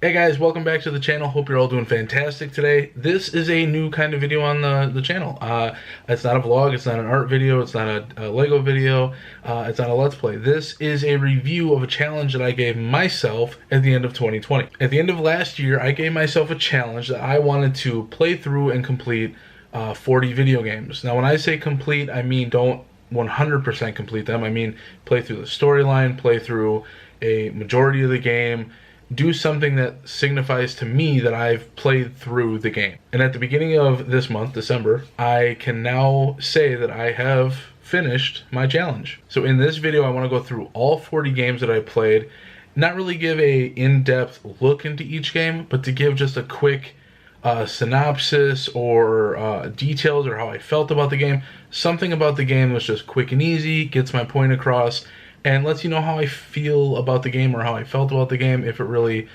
Hey guys, welcome back to the channel. Hope you're all doing fantastic today. This is a new kind of video on the channel. It's not a vlog, it's not an art video, it's not a Lego video, it's not a Let's Play. This is a review of a challenge that I gave myself at the end of 2020. At the end of last year, I gave myself a challenge that I wanted to play through and complete 40 video games. Now when I say complete, I mean don't 100% complete them. I mean play through the storyline, play through a majority of the game, do something that signifies to me that I've played through the game. And at the beginning of this month, December, I can now say that I have finished my challenge. So in this video, I want to go through all 40 games that I played, not really give a in-depth look into each game, but to give just a quick synopsis or details or how I felt about the game. Something about the game was just quick and easy, gets my point across, and lets you know how I feel about the game or how I felt about the game, if it really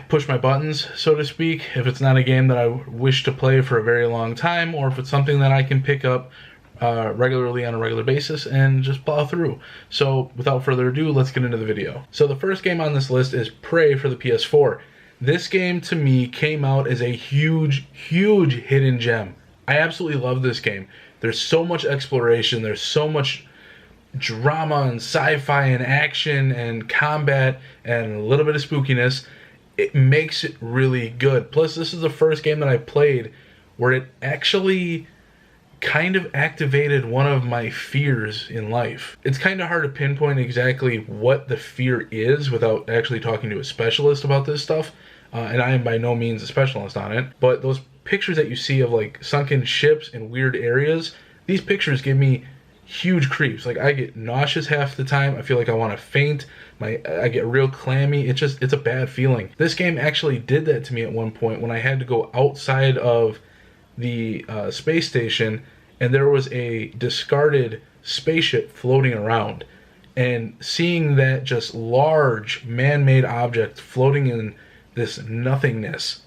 pushed my buttons, so to speak. If it's not a game that I wish to play for a very long time, or if it's something that I can pick up regularly on a regular basis and just plow through. So without further ado, let's get into the video. So the first game on this list is Prey for the PS4. This game to me came out as a huge hidden gem. I absolutely love this game. There's so much exploration, there's so much drama and sci-fi and action and combat and a little bit of spookiness. It makes it really good. Plus, this is the first game that I played where it actually kind of activated one of my fears in life. It's kind of hard to pinpoint exactly what the fear is without actually talking to a specialist about this stuff, and I am by no means a specialist on it, but those pictures that you see of like sunken ships in weird areas, these pictures give me huge creeps. Like, I get nauseous half the time. I feel like I want to faint. I get real clammy. It's a bad feeling. This game actually did that to me at one point when I had to go outside of the space station, and there was a discarded spaceship floating around, and seeing that just large man-made object floating in this nothingness,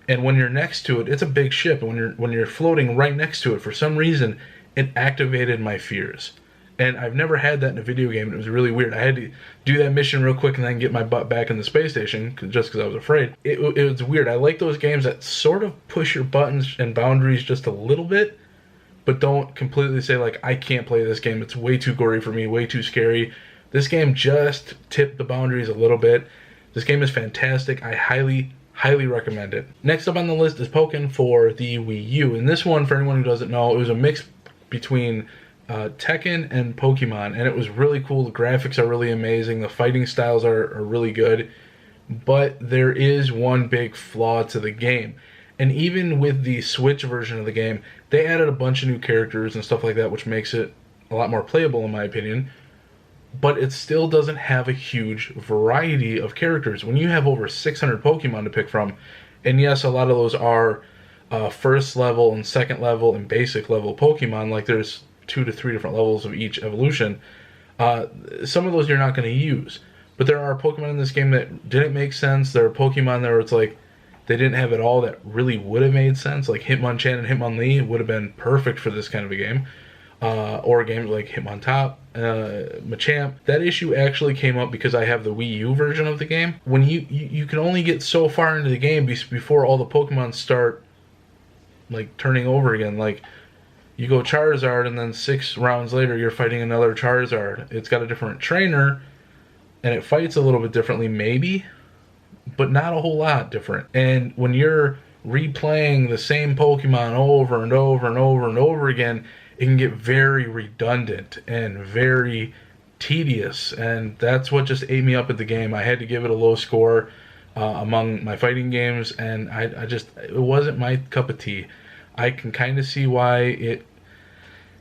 and when you're next to it, it's a big ship, and when you're floating right next to it, for some reason it activated my fears. And I've never had that in a video game, and it was really weird. I had to do that mission real quick and then get my butt back in the space station just because I was afraid. It was weird. I like those games that sort of push your buttons and boundaries just a little bit, but don't completely say, like, I can't play this game. It's way too gory for me, way too scary. This game just tipped the boundaries a little bit. This game is fantastic. I highly recommend it. Next up on the list is Pokken for the Wii U. And this one, for anyone who doesn't know, it was a mix between Tekken and Pokemon, and it was really cool. The graphics are really amazing, the fighting styles are really good, but there is one big flaw to the game. And even with the Switch version of the game, they added a bunch of new characters and stuff like that, which makes it a lot more playable in my opinion, but it still doesn't have a huge variety of characters. When you have over 600 Pokemon to pick from, and yes, a lot of those are first level and second level and basic level Pokemon, like there's 2 to 3 different levels of each evolution. Some of those you're not going to use, but there are Pokemon in this game that didn't make sense. There are Pokemon there where it's like they didn't have it all that really would have made sense, like Hitmonchan and Hitmonlee would have been perfect for this kind of a game, or games like Hitmontop, Machamp. That issue actually came up because I have the Wii U version of the game. When you can only get so far into the game before all the Pokemon start like turning over again. Like, you go Charizard and then 6 rounds later you're fighting another Charizard. It's got a different trainer and it fights a little bit differently maybe, but not a whole lot different. And when you're replaying the same Pokemon over and over and over and over again, it can get very redundant and very tedious, and that's what just ate me up at the game. I had to give it a low score among my fighting games, and it wasn't my cup of tea. I can kind of see why it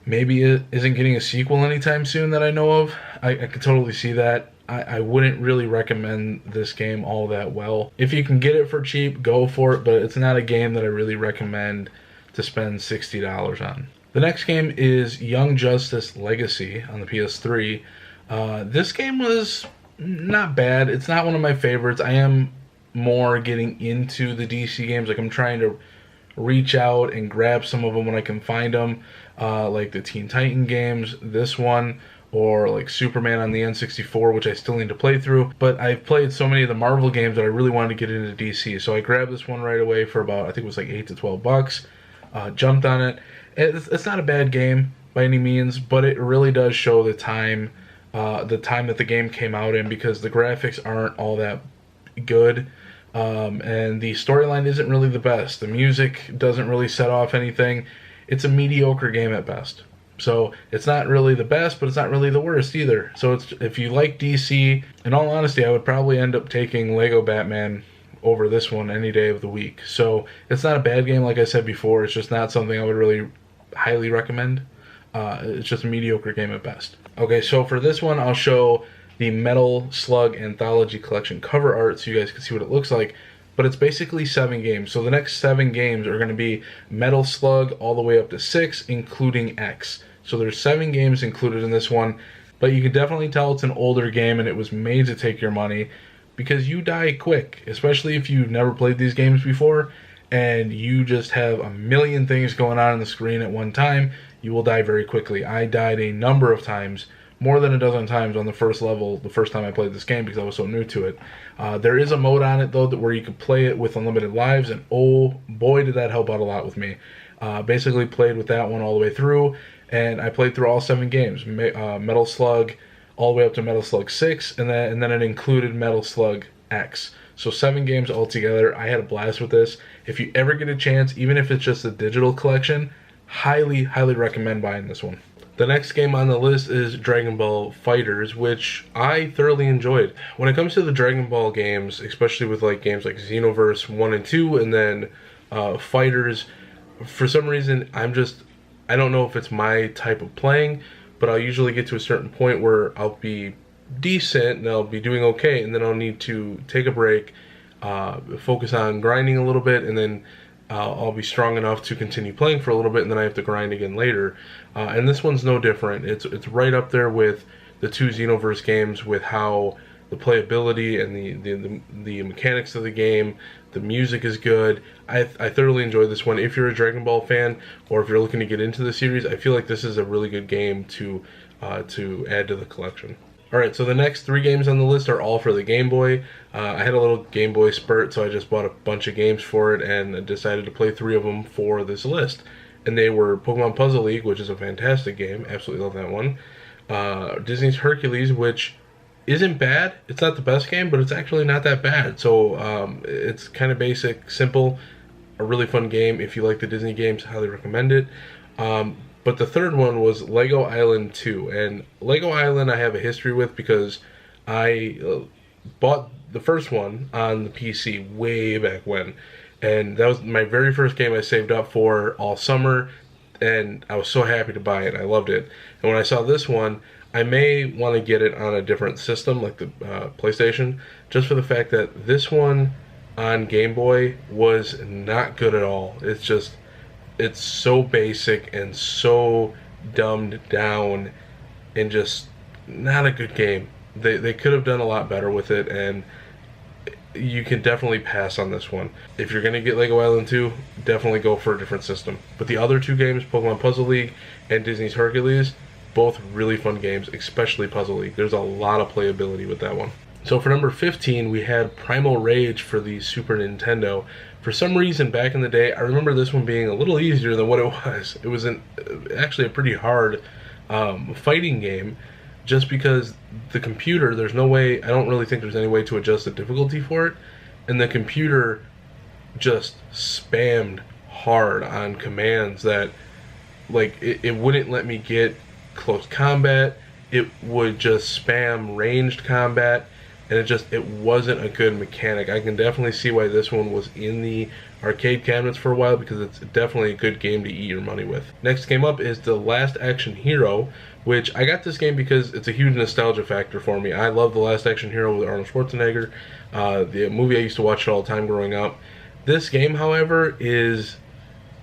maybe isn't getting a sequel anytime soon that I know of. I can totally see that. I wouldn't really recommend this game all that well. If you can get it for cheap, go for it, but it's not a game that I really recommend to spend $60 on. The next game is Young Justice Legacy on the PS3. This game was not bad. It's not one of my favorites. I am more getting into the DC games. Like, I'm trying to reach out and grab some of them when I can find them, like the Teen Titan games, this one, or like Superman on the N64, which I still need to play through. But I've played so many of the Marvel games that I really wanted to get into DC, so I grabbed this one right away for about, I think it was like $8 to $12. Jumped on it. It's not a bad game by any means, but it really does show the time that the game came out in, because the graphics aren't all that good, and the storyline isn't really the best. The music doesn't really set off anything. It's a mediocre game at best. So it's not really the best, but it's not really the worst either. So if you like DC, in all honesty, I would probably end up taking Lego Batman over this one any day of the week. So it's not a bad game, like I said before. It's just not something I would really highly recommend. It's just a mediocre game at best. Okay, so for this one, I'll show the Metal Slug Anthology Collection cover art so you guys can see what it looks like. But it's basically 7 games. So the next 7 games are going to be Metal Slug all the way up to 6, including X. So there's 7 games included in this one. But you can definitely tell it's an older game, and it was made to take your money, because you die quick, especially if you've never played these games before and you just have a million things going on the screen at one time. You will die very quickly. I died a number of times, more than a dozen times on the first level, the first time I played this game, because I was so new to it. There is a mode on it, though, where you can play it with unlimited lives, and oh boy did that help out a lot with me. Basically played with that one all the way through, and I played through all 7 games. Metal Slug all the way up to Metal Slug 6, and then it included Metal Slug X. So 7 games altogether. I had a blast with this. If you ever get a chance, even if it's just a digital collection, highly, highly recommend buying this one. The next game on the list is Dragon Ball Fighterz, which I thoroughly enjoyed. When it comes to the Dragon Ball games, especially with like games like Xenoverse 1 and 2, and then Fighterz, for some reason, I don't know if it's my type of playing, but I'll usually get to a certain point where I'll be decent and I'll be doing okay, and then I'll need to take a break, focus on grinding a little bit, and then I'll be strong enough to continue playing for a little bit, and then I have to grind again later. And this one's no different. It's right up there with the 2 Xenoverse games, with how the playability and the mechanics of the game, the music is good. I thoroughly enjoyed this one. If you're a Dragon Ball fan, or if you're looking to get into the series, I feel like this is a really good game to add to the collection. Alright, so the next 3 games on the list are all for the Game Boy. I had a little Game Boy spurt, so I just bought a bunch of games for it and decided to play 3 of them for this list. And they were Pokemon Puzzle League, which is a fantastic game. Absolutely love that one. Disney's Hercules, which isn't bad. It's not the best game, but it's actually not that bad. So it's kind of basic, simple, a really fun game. If you like the Disney games, highly recommend it. But the third one was Lego Island 2. And Lego Island I have a history with, because I bought the first one on the PC way back when. And that was my very first game I saved up for all summer. And I was so happy to buy it. I loved it. And when I saw this one, I may want to get it on a different system, like the PlayStation, just for the fact that this one on Game Boy was not good at all. It's so basic and so dumbed down, and just not a good game. They could have done a lot better with it, and you can definitely pass on this one. If you're going to get Lego Island 2, definitely go for a different system. But the other 2 games, Pokemon Puzzle League and Disney's Hercules, both really fun games, especially Puzzle League. There's a lot of playability with that one. So for number 15, we had Primal Rage for the Super Nintendo. For some reason, back in the day, I remember this one being a little easier than what it was. It was actually a pretty hard fighting game, just because the computer, there's no way, I don't really think there's any way to adjust the difficulty for it, and the computer just spammed hard on commands that, like, it wouldn't let me get close combat. It would just spam ranged combat, and it wasn't a good mechanic. I can definitely see why this one was in the arcade cabinets for a while, because it's definitely a good game to eat your money with. Next game up is The Last Action Hero, which I got this game because it's a huge nostalgia factor for me. I love The Last Action Hero with Arnold Schwarzenegger, the movie I used to watch it all the time growing up. This game, however, is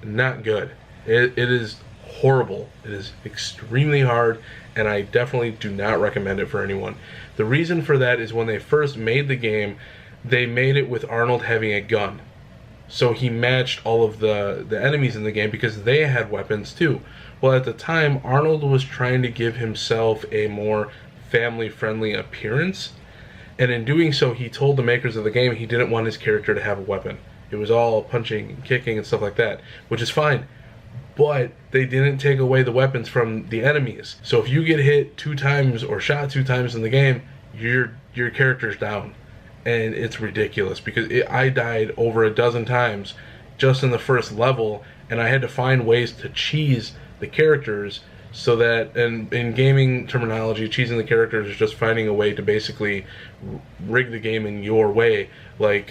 not good. It is horrible. It is extremely hard, and I definitely do not recommend it for anyone. The reason for that is when they first made the game, they made it with Arnold having a gun. So he matched all of the enemies in the game because they had weapons too. Well, at the time, Arnold was trying to give himself a more family-friendly appearance, and in doing so, he told the makers of the game he didn't want his character to have a weapon. It was all punching and kicking and stuff like that, which is fine. But they didn't take away the weapons from the enemies. So if you get hit 2 times or shot 2 times in the game, your character's down. And it's ridiculous because I died over a dozen times just in the first level, and I had to find ways to cheese the characters so that, and in gaming terminology, cheesing the characters is just finding a way to basically rig the game in your way, like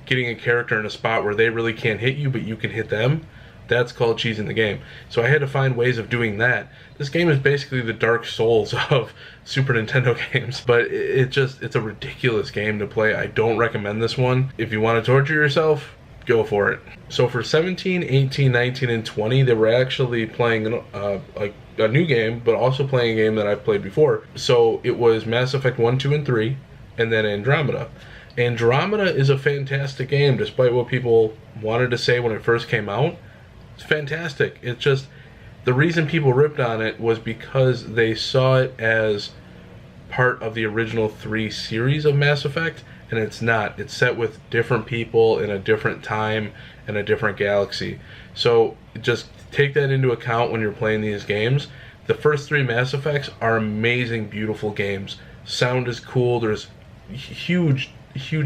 getting a character in a spot where they really can't hit you but you can hit them. That's called cheesing the game. So I had to find ways of doing that. This game is basically the Dark Souls of Super Nintendo games, but it's a ridiculous game to play. I don't recommend this one. If you want to torture yourself, go for it. So for 17, 18, 19, and 20, they were actually playing a new game, but also playing a game that I've played before. So it was Mass Effect 1, 2, and 3, and then Andromeda. Andromeda is a fantastic game, despite what people wanted to say when it first came out. It's fantastic. It's just, the reason people ripped on it was because they saw it as part of the original 3 series of Mass Effect, and it's not. It's set with different people in a different time and a different galaxy. So just take that into account when you're playing these games. The first 3 Mass Effects are amazing, beautiful games. Sound is cool. There's huge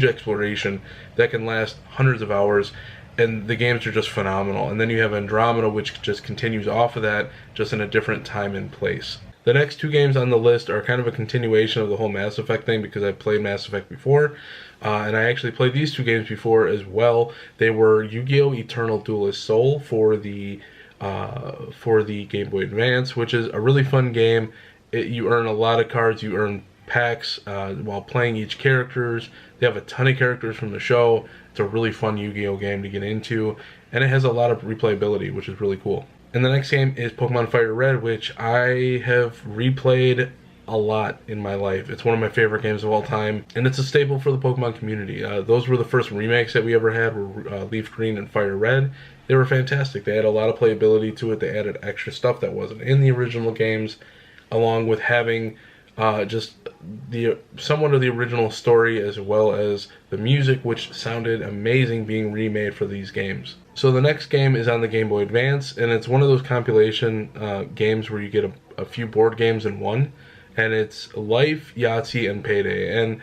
exploration that can last hundreds of hours, and the games are just phenomenal. And then you have Andromeda, which just continues off of that, just in a different time and place. The next 2 games on the list are kind of a continuation of the whole Mass Effect thing because I've played Mass Effect before, and I actually played these 2 games before as well. They were Yu-Gi-Oh! Eternal Duelist Soul for the Game Boy Advance, which is a really fun game. You earn a lot of cards, you earn packs while playing each characters. They have a ton of characters from the show. It's a really fun Yu-Gi-Oh! Game to get into, and it has a lot of replayability, which is really cool. And the next game is Pokemon Fire Red, which I have replayed a lot in my life. It's one of my favorite games of all time, and it's a staple for the Pokemon community. Those were the first remakes that we ever had, were Leaf Green and Fire Red. They were fantastic. They had a lot of playability to it. They added extra stuff that wasn't in the original games, along with having just somewhat of the original story as well as the music, which sounded amazing being remade for these games. So the next game is on the Game Boy Advance, and it's one of those compilation games where you get a few board games in one, and it's Life, Yahtzee, and Payday. And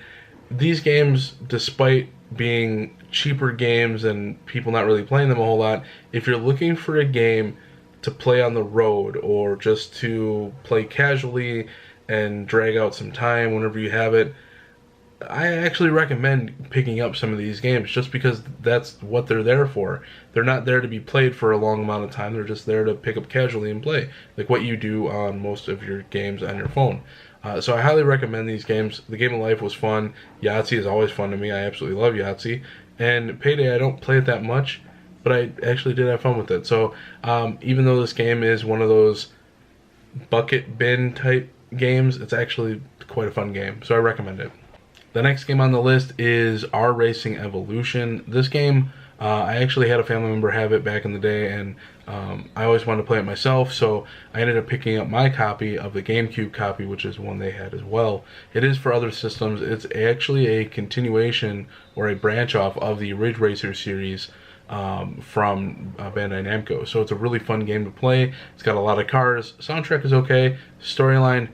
these games, despite being cheaper games and people not really playing them a whole lot, if you're looking for a game to play on the road or just to play casually and drag out some time whenever you have it, I actually recommend picking up some of these games just because that's what they're there for. They're not there to be played for a long amount of time. They're just there to pick up casually and play, like what you do on most of your games on your phone. So I highly recommend these games. The Game of Life was fun. Yahtzee is always fun to me. I absolutely love Yahtzee. And Payday, I don't play it that much, but I actually did have fun with it. So even though this game is one of those bucket bin type games, it's actually quite a fun game, so I recommend it. The next game on the list is R Racing Evolution. This game, I actually had a family member have it back in the day, and I always wanted to play it myself, so I ended up picking up my copy of the GameCube copy, which is one they had as well. It is for other systems. It's actually a continuation or a branch off of the Ridge Racer series from Bandai Namco. So it's a really fun game to play. It's got a lot of cars. Soundtrack is okay. Storyline,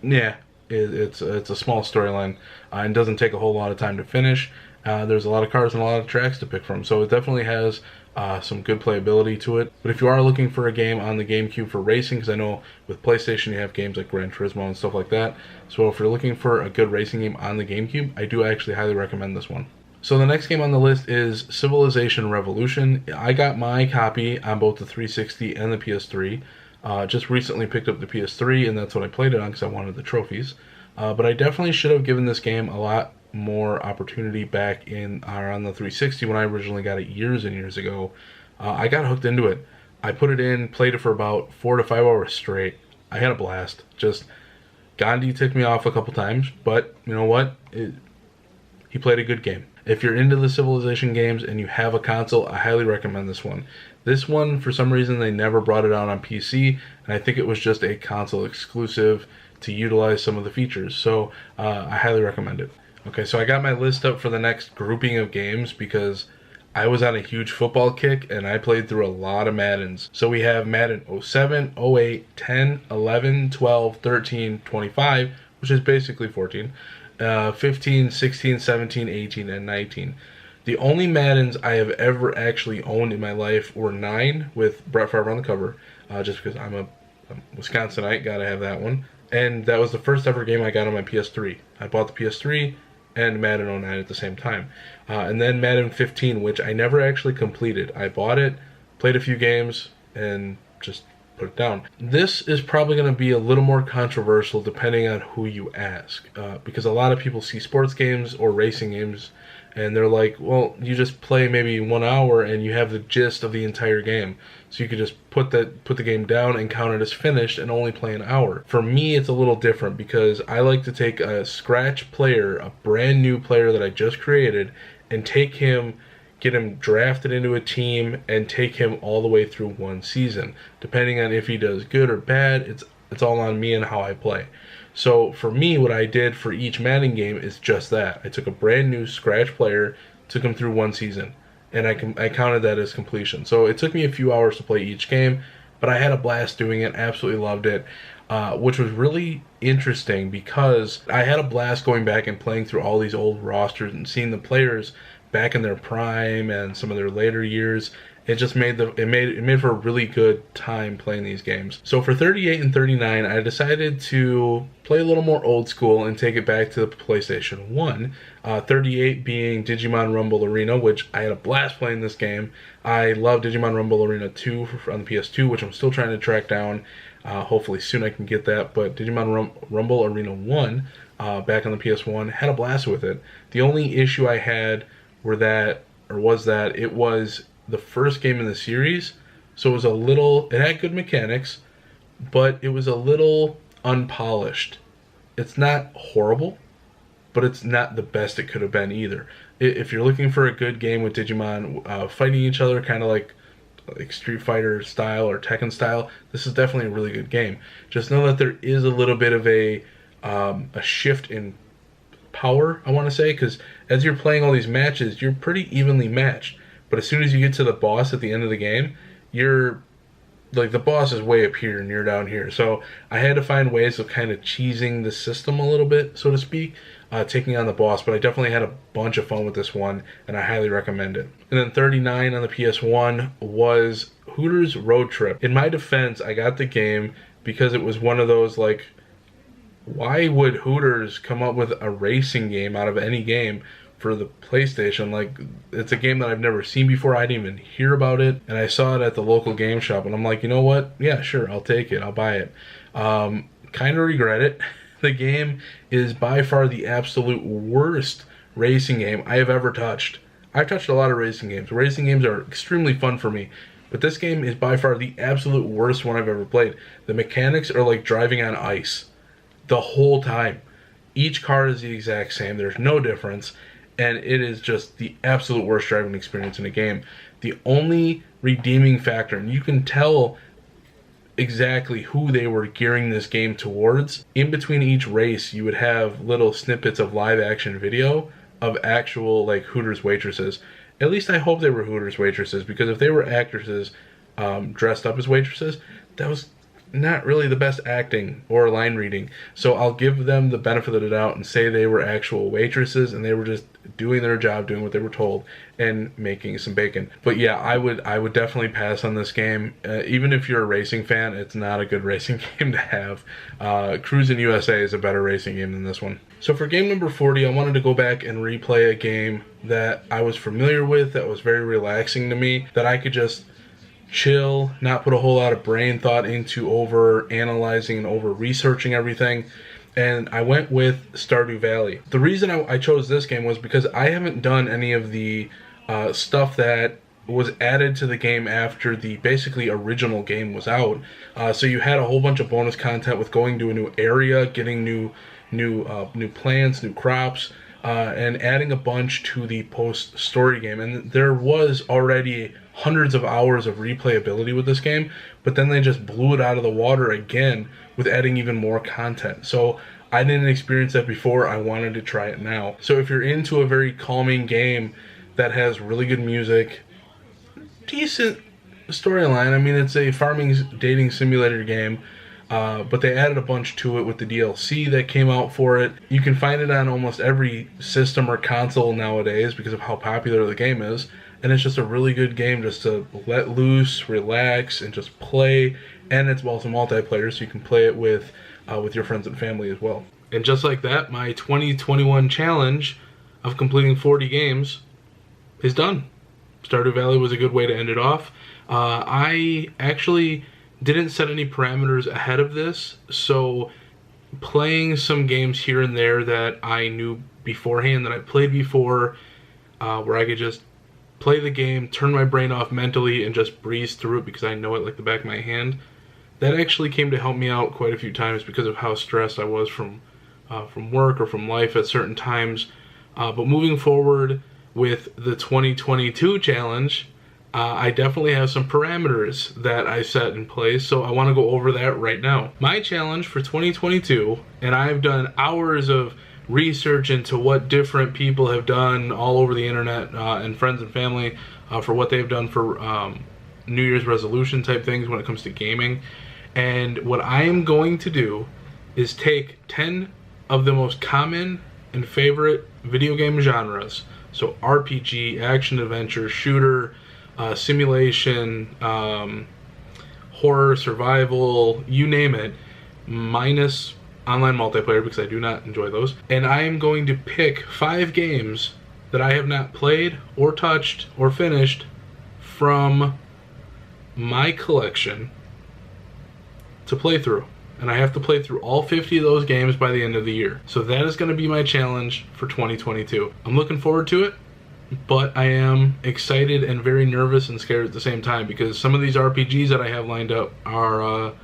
yeah, it's a small storyline and doesn't take a whole lot of time to finish. There's a lot of cars and a lot of tracks to pick from, so it definitely has some good playability to it. But if you are looking for a game on the GameCube for racing, because I know with PlayStation you have games like Gran Turismo and stuff like that, so if you're looking for a good racing game on the GameCube, I do actually highly recommend this one. So the next game on the list is Civilization Revolution. I got my copy on both the 360 and the PS3. Just recently picked up the PS3, and that's what I played it on because I wanted the trophies. But I definitely should have given this game a lot more opportunity back on the 360 when I originally got it years and years ago. I got hooked into it. I put it in, played it for about 4 to 5 hours straight. I had a blast. Just Gandhi ticked me off a couple times, but you know what? He played a good game. If you're into the Civilization games and you have a console, I highly recommend this one. This one, for some reason, they never brought it out on PC, and I think it was just a console exclusive to utilize some of the features. So I highly recommend it. Okay, so I got my list up for the next grouping of games because I was on a huge football kick and I played through a lot of Maddens. So we have Madden 07, 08, 10, 11, 12, 13, 25, which is basically 14, 15, 16, 17, 18, and 19. The only Maddens I have ever actually owned in my life were 9 with Brett Favre on the cover, just because I'm a Wisconsinite, gotta have that one. And that was the first ever game I got on my PS3. I bought the PS3 and Madden 09 at the same time. And then Madden 15, which I never actually completed. I bought it, played a few games, and just put it down. This is probably going to be a little more controversial depending on who you ask. Because a lot of people see sports games or racing games and they're like, well, you just play maybe 1 hour and you have the gist of the entire game. So you could just put the game down and count it as finished and only play an hour. For me, it's a little different because I like to take a scratch player, a brand new player that I just created, and take him, get him drafted into a team, and take him all the way through one season. Depending on if he does good or bad, it's all on me and how I play. So for me, what I did for each Madden game is just that. I took a brand new scratch player, took him through one season, and I counted that as completion. So it took me a few hours to play each game, but I had a blast doing it, absolutely loved it, which was really interesting because I had a blast going back and playing through all these old rosters and seeing the players back in their prime and some of their later years. It just made for a really good time playing these games. So for 38 and 39, I decided to play a little more old school and take it back to the PlayStation 1. 38 being Digimon Rumble Arena, which I had a blast playing this game. I love Digimon Rumble Arena 2 on the PS2, which I'm still trying to track down. Hopefully soon I can get that. But Digimon Rumble Arena 1 back on the PS1, had a blast with it. The only issue I had was that it was the first game in the series, so it had good mechanics, but it was a little unpolished. It's not horrible, but it's not the best it could have been either. If you're looking for a good game with Digimon fighting each other, kind of like Street Fighter style or Tekken style, this is definitely a really good game. Just know that there is a little bit of a shift in power, I want to say, because as you're playing all these matches, you're pretty evenly matched. But as soon as you get to the boss at the end of the game, you're like, the boss is way up here and you're down here. So I had to find ways of kind of cheesing the system a little bit, so to speak, taking on the boss. But I definitely had a bunch of fun with this one, and I highly recommend it. And then 39 on the PS1 was Hooters Road Trip. In my defense, I got the game because it was one of those, like, why would Hooters come up with a racing game out of any game for the PlayStation? Like, it's a game that I've never seen before. I didn't even hear about it, and I saw it at the local game shop, and I'm like, you know what? Yeah, sure, I'll take it. I'll buy it. Kind of regret it. The game is by far the absolute worst racing game I have ever touched. I've touched a lot of racing games. Racing games are extremely fun for me, but this game is by far the absolute worst one I've ever played. The mechanics are like driving on ice the whole time. Each car is the exact same. There's no difference. And it is just the absolute worst driving experience in a game. The only redeeming factor, and you can tell exactly who they were gearing this game towards, in between each race you would have little snippets of live action video of actual, like, Hooters waitresses. At least I hope they were Hooters waitresses, because if they were actresses dressed up as waitresses, that was not really the best acting or line reading. So I'll give them the benefit of the doubt and say they were actual waitresses and they were just doing their job, doing what they were told, and making some bacon. But yeah, I would definitely pass on this game. Even if you're a racing fan, it's not a good racing game to have. Cruisin' USA is a better racing game than this one. So for game number 40, I wanted to go back and replay a game that I was familiar with, that was very relaxing to me, that I could just chill, not put a whole lot of brain thought into over analyzing and over researching everything. And I went with Stardew Valley. The reason I chose this game was because I haven't done any of the stuff that was added to the game after the basically original game was out. So you had a whole bunch of bonus content with going to a new area, getting new plants, new crops, and adding a bunch to the post-story game. And there was already hundreds of hours of replayability with this game, but then they just blew it out of the water again with adding even more content. So I didn't experience that before. I wanted to try it now. So if you're into a very calming game that has really good music, decent storyline, I mean, it's a farming dating simulator game, but they added a bunch to it with the DLC that came out for it. You can find it on almost every system or console nowadays because of how popular the game is, and it's just a really good game just to let loose, relax, and just play. And it's also multiplayer, so you can play it with your friends and family as well. And just like that, my 2021 challenge of completing 40 games is done. Stardew Valley was a good way to end it off. I actually didn't set any parameters ahead of this, so playing some games here and there that I knew beforehand, that I played before, where I could just play the game, turn my brain off mentally, and just breeze through it because I know it like the back of my hand. That actually came to help me out quite a few times because of how stressed I was from work or from life at certain times. But moving forward with the 2022 challenge, I definitely have some parameters that I set in place, so I want to go over that right now. My challenge for 2022, and I've done hours of research into what different people have done all over the internet, and friends and family, for what they've done for New Year's resolution type things when it comes to gaming. And what I am going to do is take 10 of the most common and favorite video game genres. So RPG, action adventure, shooter, simulation, horror, survival, you name it, minus online multiplayer because I do not enjoy those. And I am going to pick 5 games that I have not played or touched or finished from my collection to play through. And I have to play through all 50 of those games by the end of the year. So that is going to be my challenge for 2022. I'm looking forward to it, but I am excited and very nervous and scared at the same time because some of these RPGs that I have lined up are a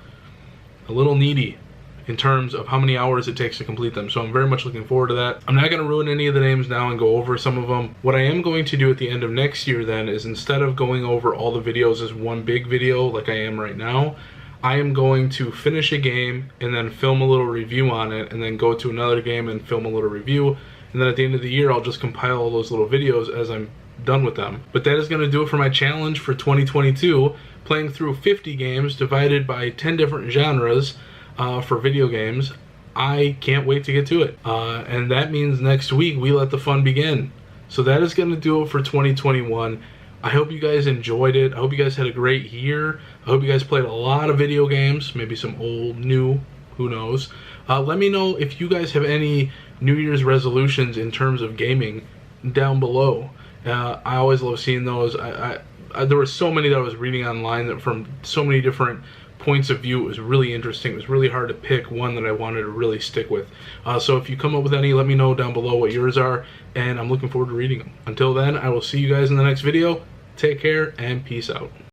little needy in terms of how many hours it takes to complete them. So I'm very much looking forward to that. I'm not going to ruin any of the names now and go over some of them. What I am going to do at the end of next year then is, instead of going over all the videos as one big video like I am right now, I am going to finish a game and then film a little review on it, and then go to another game and film a little review, and then at the end of the year I'll just compile all those little videos as I'm done with them. But that is going to do it for my challenge for 2022, playing through 50 games divided by 10 different genres for video games. I can't wait to get to it. And that means next week we let the fun begin. So that is going to do it for 2021. I hope you guys enjoyed it. I hope you guys had a great year. I hope you guys played a lot of video games, maybe some old, new, who knows. Let me know if you guys have any New Year's resolutions in terms of gaming down below. I always love seeing those. There were so many that I was reading online that from so many different points of view. It was really interesting. It was really hard to pick one that I wanted to really stick with. So if you come up with any, let me know down below what yours are, and I'm looking forward to reading them. Until then, I will see you guys in the next video. Take care and peace out.